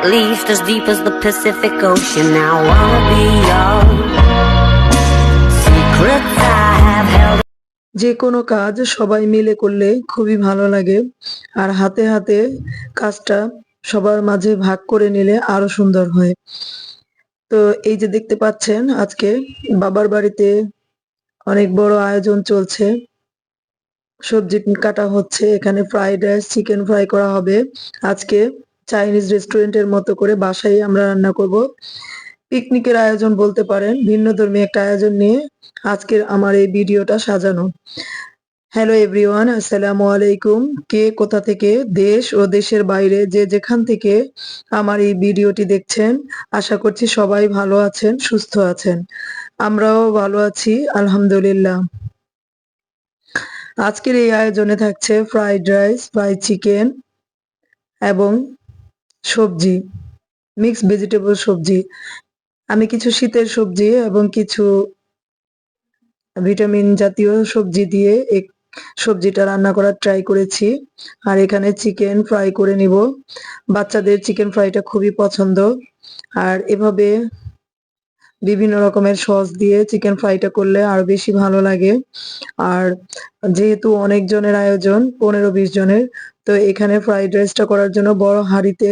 least as deep as the Pacific Ocean. Now wanna be your secrets I have held. যে কোনো কাজ সবাই মিলে করলে খুবই ভালো লাগে, আর হাতে হাতে কাজটা সবার মাঝে ভাগ করে নিলে আরো সুন্দর হয়। তো এই যে দেখতে পাচ্ছেন, আজকে বাবার বাড়িতে অনেক বড় আয়োজন চলছে। সবজি কাটা হচ্ছে, এখানে ফ্রাইড রাইস, চিকেন ফ্রাই করা হবে। আজকে চাইনিজ রেস্টুরেন্টের মতো করে বাসায় আমরা রান্না করব। পিকনিকের আয়োজন বলতে পারেন, ভিন্নধর্মী একটা আয়োজন নিয়ে আজকের আমার এই ভিডিওটা সাজানো। হ্যালো এভরিওয়ান, আসসালামু আলাইকুম। কে কোথা থেকে, দেশ ও দেশের বাইরে যে যেখান থেকে আমার এই ভিডিওটি দেখছেন, আশা করছি সবাই ভালো আছেন, সুস্থ আছেন। আমরাও ভালো আছি, আলহামদুলিল্লাহ। আজকের এই আয়োজনে থাকছে ফ্রাইড রাইস, ফ্রাইড চিকেন এবং সবজি, মিক্সড ভেজিটেবল সবজি। আমি কিছু শীতের সবজি এবং কিছু ভিটামিন জাতীয় সবজি দিয়ে এই সবজিটা রান্না করার ট্রাই করেছি। আর এখানে চিকেন ফ্রাই করে নিব। বাচ্চাদের চিকেন ফ্রাইটা খুবই পছন্দ। আর এভাবে বিভিন্ন রকমের সস দিয়ে চিকেন ফ্রাইটা করলে আরো বেশি ভালো লাগে। আর যেহেতু অনেক জনের আয়োজন, 15-20 জনের, তো এখানে ফ্রাইড রাইসটা করার জন্য বড় হাঁড়িতে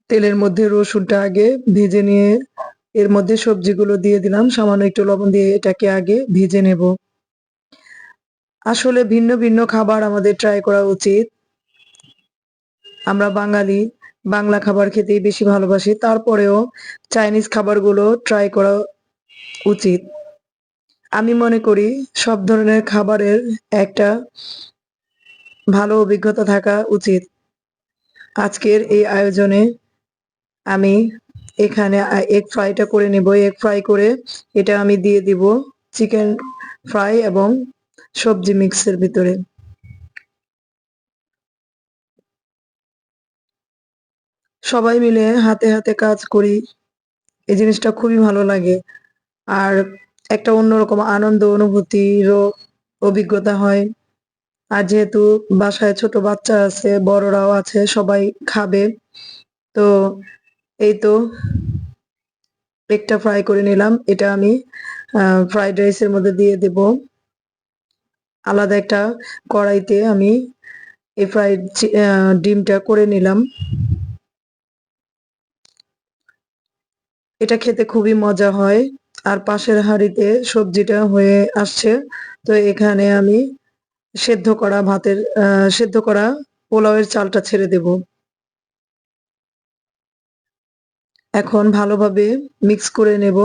তেলের মধ্যে রসুনটা আগে ভেজে নিয়ে এর মধ্যে সবজিগুলো দিয়ে দিলাম, সামান্য একটু লবণ দিয়ে এটাকে আগে ভেজে নেব। আসলে ভিন্ন ভিন্ন খাবার আমাদের ট্রাই করা উচিত। আমরা বাঙালি, বাংলা খাবার খেতেই বেশি ভালোবাসি, তারপরেও চাইনিজ খাবারগুলো ট্রাই করা উচিত। আমি মনে করি সব ধরনের খাবারের একটা ভালো অভিজ্ঞতা থাকা উচিত। আজকের এই আয়োজনে আমি এখানে এগ ফ্রাইটা করে নেব। এগ ফ্রাই করে এটা আমি দিয়ে দিব চিকেন ফ্রাই এবং সবজি মিক্সের ভিতরে। সবাই মিলে হাতে হাতে কাজ করি, এই জিনিসটা খুবই ভালো লাগে। আর একটা অন্যরকম আনন্দ অনুভূতিরও অভিজ্ঞতা হয়। আর যেহেতু বাসায় ছোট বাচ্চা আছে, বড়রাও আছে, সবাই খাবে। তো এই তো একটা ফ্রাই করে নিলাম, এটা আমি ফ্রাইড রাইসের মধ্যে দিয়ে দেব। আলাদা একটা কড়াইতে আমি এই ডিমটা করে নিলাম। এটা খেতে খুবই মজা হয়। আর পাশের হাঁড়িতে সবজিটা হয়ে আসছে, তো এখানে আমি সেদ্ধ করা পোলাওয়ের চালটা ছেড়ে দেব। এখন ভালোভাবে মিক্স করে নেব।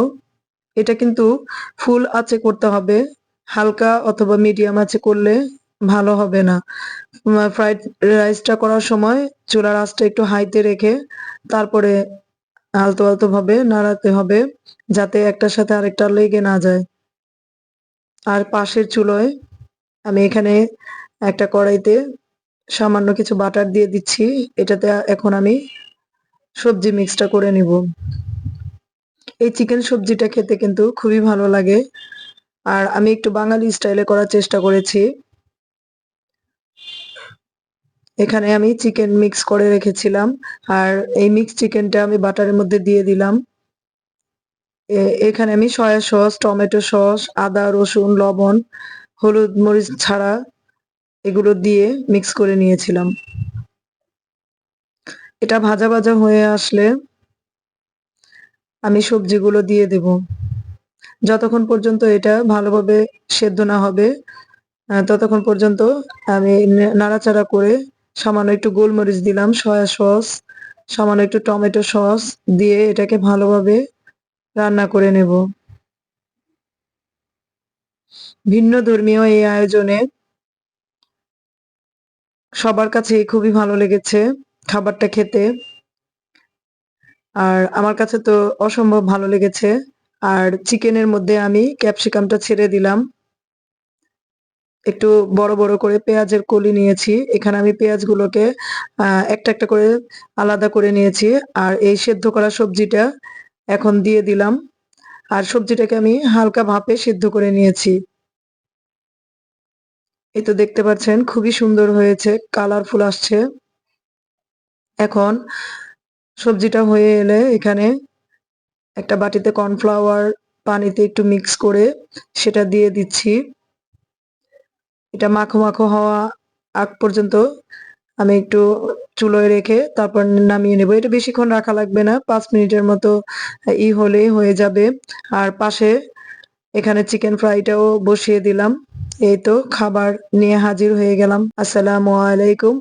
এটা কিন্তু ফুল আঁচে করতে হবে, হালকা অথবা মিডিয়াম আঁচে করলে ভালো হবে না। ফ্রাইড রাইসটা করার সময় চুলার আঁচটা একটু হাইতে রেখে তারপরে আলতো আলতো ভাবে নাড়াতে হবে, যাতে একটার সাথে আরেকটা লেগে না যায়। আর পাশের চুলোয় আমি এখানে একটা কড়াইতে সামান্য কিছু বাটার দিয়ে দিচ্ছি। এটাতে এখন আমি সবজি মিক্সটা করে নিব। এই চিকেন সবজিটা খেতে কিন্তু খুবই ভালো লাগে। আর আমি একটু বাঙালি স্টাইলে করার চেষ্টা করেছি। এখানে আমি চিকেন মিক্স করে রেখেছিলাম, আর এই মিক্স চিকেনটা আমি বাটারের মধ্যে দিয়ে দিলাম। এখানে আমি সয়া সস, টমেটো সস, আদা রসুন লবণ, হলুদ মরিচ ছাড়া এগুলো দিয়ে মিক্স করে নিয়েছিলাম। এটা ভাজা ভাজা হয়ে আসলে আমি সবজিগুলো দিয়ে দেব। যতক্ষণ পর্যন্ত এটা ভালোভাবে সেদ্ধ না হবে ততক্ষণ পর্যন্ত আমি নাড়াচাড়া করে সামান্য একটু গোলমরিচ দিলাম, সয়া সস, সামান্য একটু টমেটো সস দিয়ে এটাকে ভালোভাবে রান্না করে নেব। ভিন্ন ধর্মীয় এই আয়োজনে সবার কাছে খুবই ভালো লেগেছে খাবারটা খেতে। আর আমার কাছে তো অসম্ভব ভালো লেগেছে। আর চিকেনের মধ্যে আমি ক্যাপসিকামটা ছেড়ে দিলাম। একটু বড় বড় করে পেঁয়াজের কলি নিয়েছি, এখানে আমি পেঁয়াজগুলোকে একটা একটা করে আলাদা করে নিয়েছি। আর এই সেদ্ধ করা সবজিটা এখন দিয়ে দিলাম। আর সবজিটাকে আমি হালকা ভাপে সেদ্ধ করে নিয়েছি। এই তো দেখতে পাচ্ছেন খুবই সুন্দর হয়েছে, কালারফুল আসছে। এখন সবজিটা হয়ে এলে এখানে একটা বাটিতে কর্নফ্লাওয়ার পানিতে একটু মিক্স করে সেটা দিয়ে দিচ্ছি। এটা মাখো মাখো হওয়া আগ পর্যন্ত আমি একটু চুলোয় রেখে তারপর নামিয়ে নেব। এটা বেশিক্ষণ রাখা লাগবে না, 5 মিনিটের মতো হলেই হয়ে যাবে। আর পাশে এখানে চিকেন ফ্রাইটাও বসিয়ে দিলাম। এই তো খাবার নিয়ে হাজির হয়ে গেলাম। আসসালামু আলাইকুম।